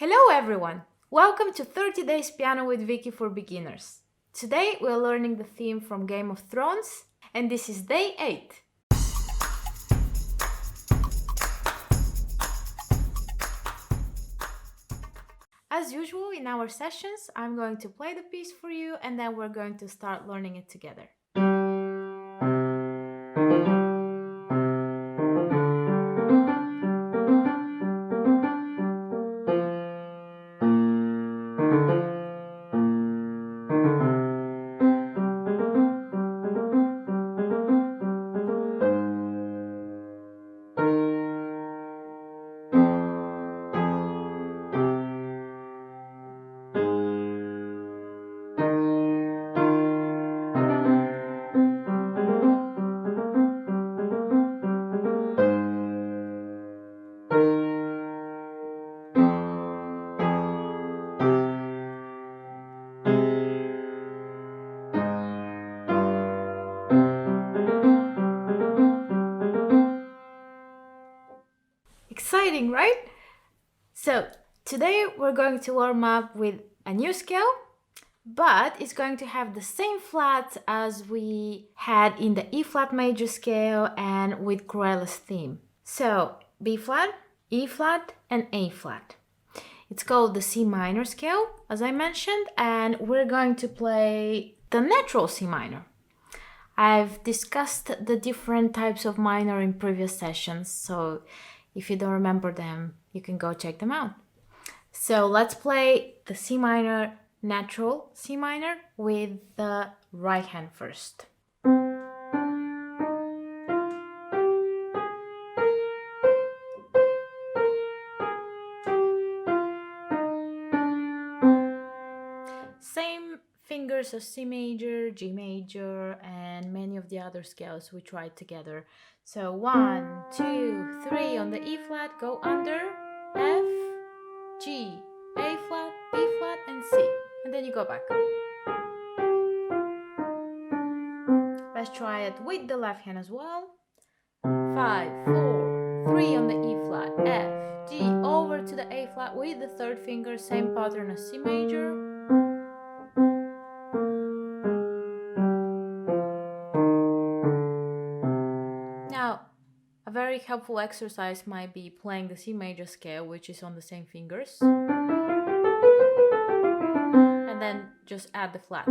Hello everyone! Welcome to 30 Days Piano with Viky for Beginners. Today we're learning the theme from Game of Thrones, and this is day 8. As usual in our sessions, I'm going to play the piece for you and then we're going to start learning it together. Exciting, right? So today we're going to warm up with a new scale, but it's going to have the same flats as we had in the E flat major scale and with Cruella's theme. So B flat, E flat, and A flat. It's called the C minor scale, as I mentioned, and we're going to play the natural C minor. I've discussed the different types of minor in previous sessions, so if you don't remember them, you can go check them out. So let's play the C minor, natural C minor, with the right hand first. Same fingers as C major, G major, and many of the other scales we tried together. So 1, 2, 3 on the E flat, go under, F, G, A flat, B flat, and C. And then you go back. Let's try it with the left hand as well. 5, 4, 3 on the E flat, F, G, over to the A flat with the third finger, same pattern as C major. Now, a very helpful exercise might be playing the C major scale, which is on the same fingers, and then just add the flats.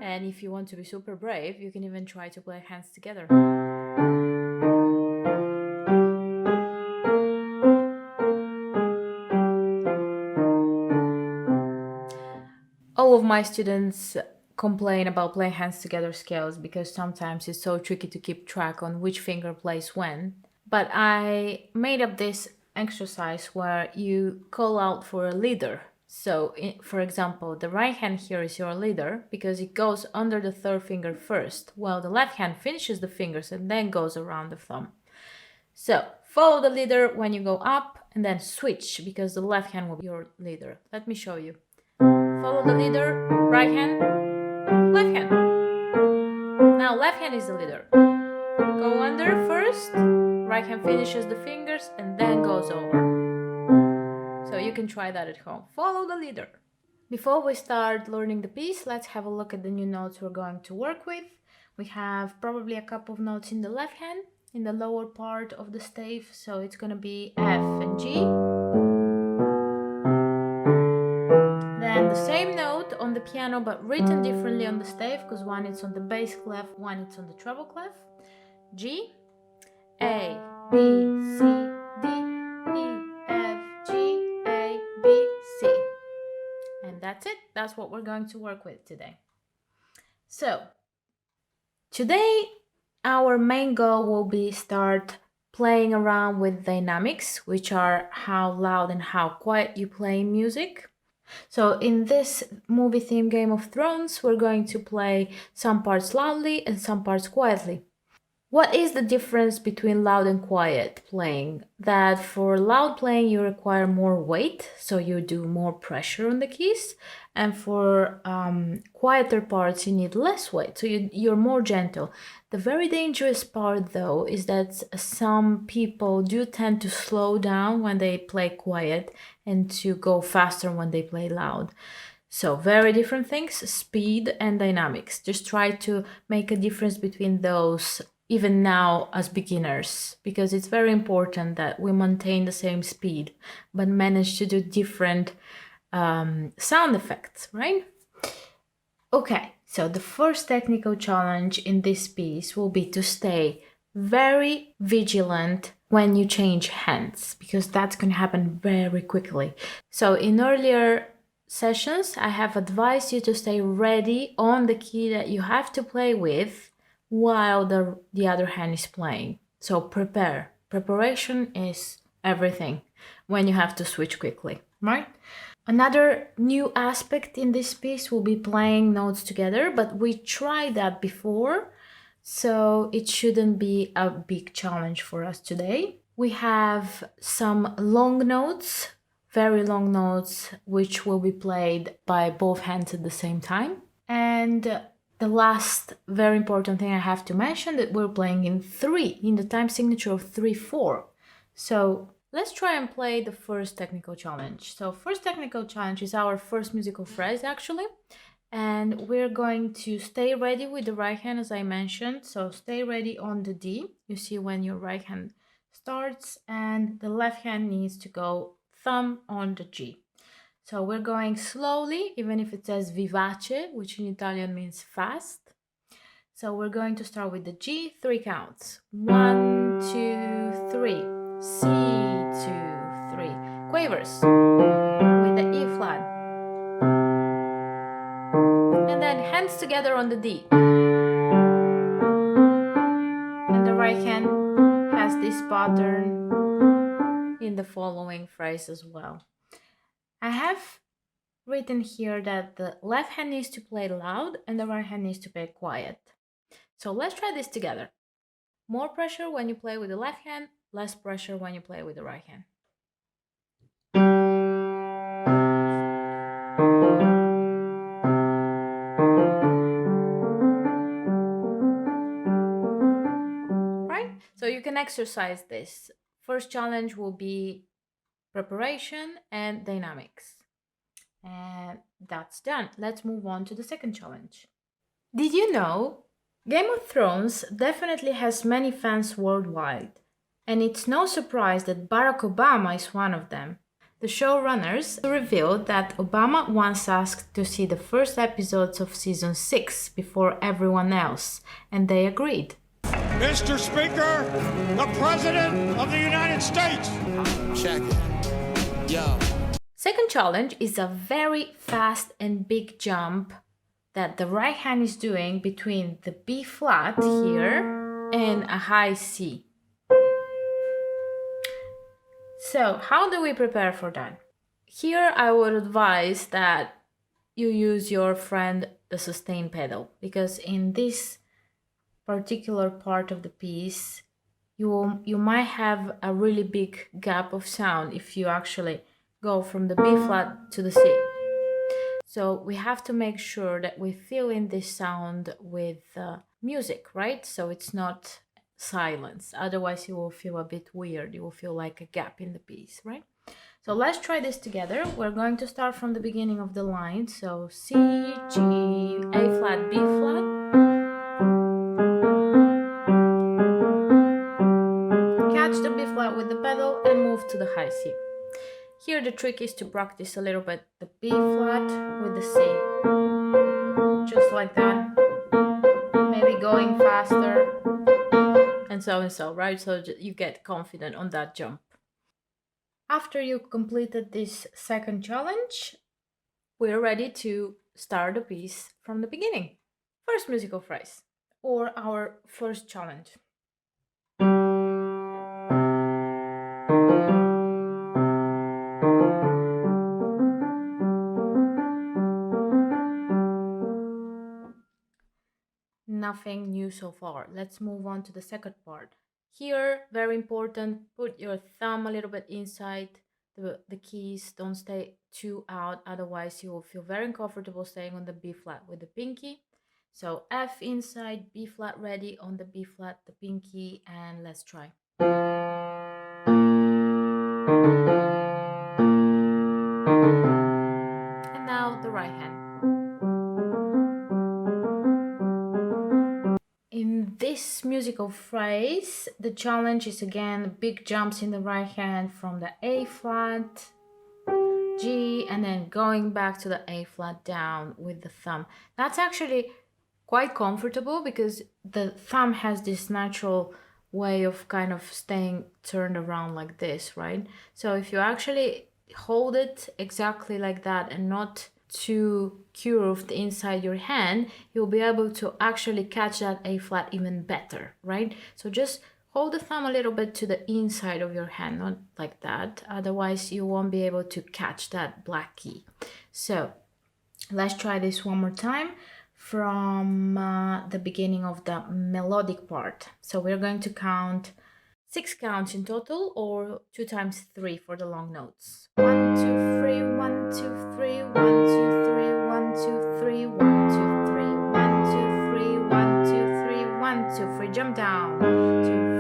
And if you want to be super brave, you can even try to play hands together. All of my students complain about playing hands together scales because sometimes it's so tricky to keep track on which finger plays when. But I made up this exercise where you call out for a leader. So, for example, the right hand here is your leader because it goes under the third finger first, while the left hand finishes the fingers and then goes around the thumb. So, follow the leader when you go up and then switch because the left hand will be your leader. Let me show you. Follow the leader, right hand, left hand. Now left hand is the leader. Go under first, right hand finishes the fingers and then goes over. So you can try that at home. Follow the leader. Before we start learning the piece, let's have a look at the new notes we're going to work with. We have probably a couple of notes in the left hand, in the lower part of the stave. So it's going to be F and G. Then the same note on the piano but written differently on the stave because one is on the bass clef, one is on the treble clef. G, A, B, C, D, E, F, G, A, B, C. And that's it. That's what we're going to work with today. So, today our main goal will be start playing around with dynamics, which are how loud and how quiet you play music. So in this movie theme Game of Thrones, we're going to play some parts loudly and some parts quietly. What is the difference between loud and quiet playing? That for loud playing, you require more weight, so you do more pressure on the keys. And for quieter parts, you need less weight, so you're more gentle. The very dangerous part, though, is that some people do tend to slow down when they play quiet and to go faster when they play loud. So, very different things, speed and dynamics. Just try to make a difference between those even now as beginners, because it's very important that we maintain the same speed but manage to do different sound effects, right? Okay, so the first technical challenge in this piece will be to stay very vigilant when you change hands, because that's going to happen very quickly. So in earlier sessions, I have advised you to stay ready on the key that you have to play with while the other hand is playing. So prepare. Preparation is everything when you have to switch quickly, right? Another new aspect in this piece will be playing notes together, but we tried that before, so it shouldn't be a big challenge for us today. We have some long notes, very long notes, which will be played by both hands at the same time. And the last very important thing I have to mention, that we're playing in 3, in the time signature of 3/4. So let's try and play the first technical challenge. So first technical challenge is our first musical phrase, actually. And we're going to stay ready with the right hand, as I mentioned. So stay ready on the D. You see when your right hand starts, and the left hand needs to go thumb on the G. So we're going slowly, even if it says vivace, which in Italian means fast. So we're going to start with the G, 3 counts. 1, 2, 3. C, 2, 3. Quavers with the E flat. And then hands together on the D. And the right hand has this pattern in the following phrase as well. I have written here that the left hand needs to play loud and the right hand needs to play quiet. So let's try this together. More pressure when you play with the left hand, less pressure when you play with the right hand. Right? So you can exercise this. First challenge will be preparation and dynamics. And that's done. Let's move on to the second challenge. Did you know Game of Thrones definitely has many fans worldwide? And it's no surprise that Barack Obama is one of them. The showrunners revealed that Obama once asked to see the first episodes of season 6 before everyone else, and they agreed. Mr. Speaker, the President of the United States. Check it. Yo. Second challenge is a very fast and big jump that the right hand is doing between the B flat here and a high C. So how do we prepare for that? Here I would advise that you use your friend the sustain pedal, because in this particular part of the piece you might have a really big gap of sound if you actually go from the B flat to the C. So we have to make sure that we fill in this sound with music, right? So it's not silence. Otherwise, you will feel a bit weird. You will feel like a gap in the piece, right? So let's try this together. We're going to start from the beginning of the line. So C, G, A flat, B flat. Catch the B flat with the pedal and move to the high C. Here the trick is to practice a little bit the B flat with the C. Just like that. Maybe going faster. And so, right? So you get confident on that jump. After you completed this second challenge, we're ready to start the piece from the beginning. First musical phrase, or our first challenge. nothing new so far. Let's move on to the second part. Here, very important, put your thumb a little bit inside the keys. Don't stay too out, otherwise you will feel very uncomfortable staying on the B flat with the pinky. So F inside, B flat ready on the B flat, the pinky, and let's try. And now the right hand. In this musical phrase, the challenge is again big jumps in the right hand from the A flat, G, and then going back to the A flat down with the thumb. That's actually quite comfortable because the thumb has this natural way of kind of staying turned around like this, right? So if you actually hold it exactly like that and not too curved inside your hand, you'll be able to actually catch that A flat even better, right? So just hold the thumb a little bit to the inside of your hand, not like that. Otherwise, you won't be able to catch that black key. So let's try this one more time from the beginning of the melodic part. So we're going to count 6 counts in total, or 2 times 3 for the long notes. 1, 2, 3, 1, 2, 3, 1, 2, 3, 1, 2, 3, 1, 2, 3, 1, 2, 3, 1, 2, 3, 1, 2, 3, jump down. 2,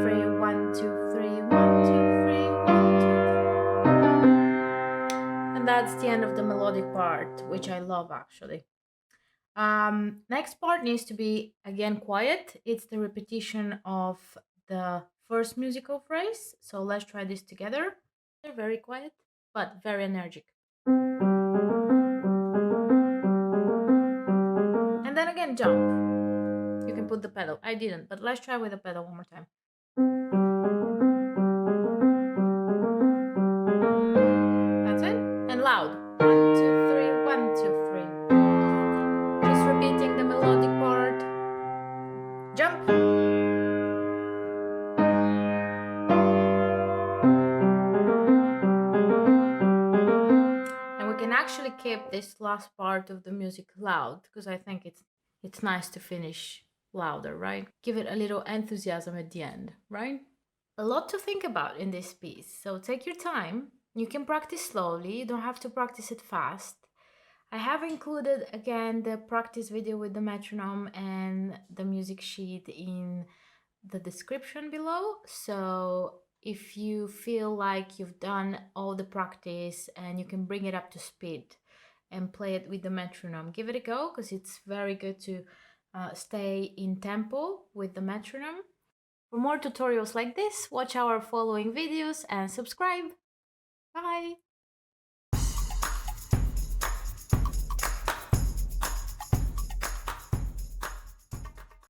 3, 1, 2, 3, 1, 2, 3, 1, 2. And that's the end of the melodic part, which I love actually. Next part needs to be again quiet. It's the repetition of the first musical phrase. So let's try this together. They're very quiet, but very energetic. And then again, jump. You can put the pedal. I didn't, but let's try with the pedal one more time. That's it. And loud. 1, 2, 3, 1, 2, 3. Just repeating the melodic part. Jump. And we can actually keep this last part of the music loud because I think it's nice to finish louder, right? Give it a little enthusiasm at the end, right? A lot to think about in this piece, so take your time. You can practice slowly, you don't have to practice it fast. I have included again the practice video with the metronome and the music sheet in the description below. So if you feel like you've done all the practice and you can bring it up to speed and play it with the metronome, give it a go because it's very good to stay in tempo with the metronome. For more tutorials like this, watch our following videos and subscribe. Bye!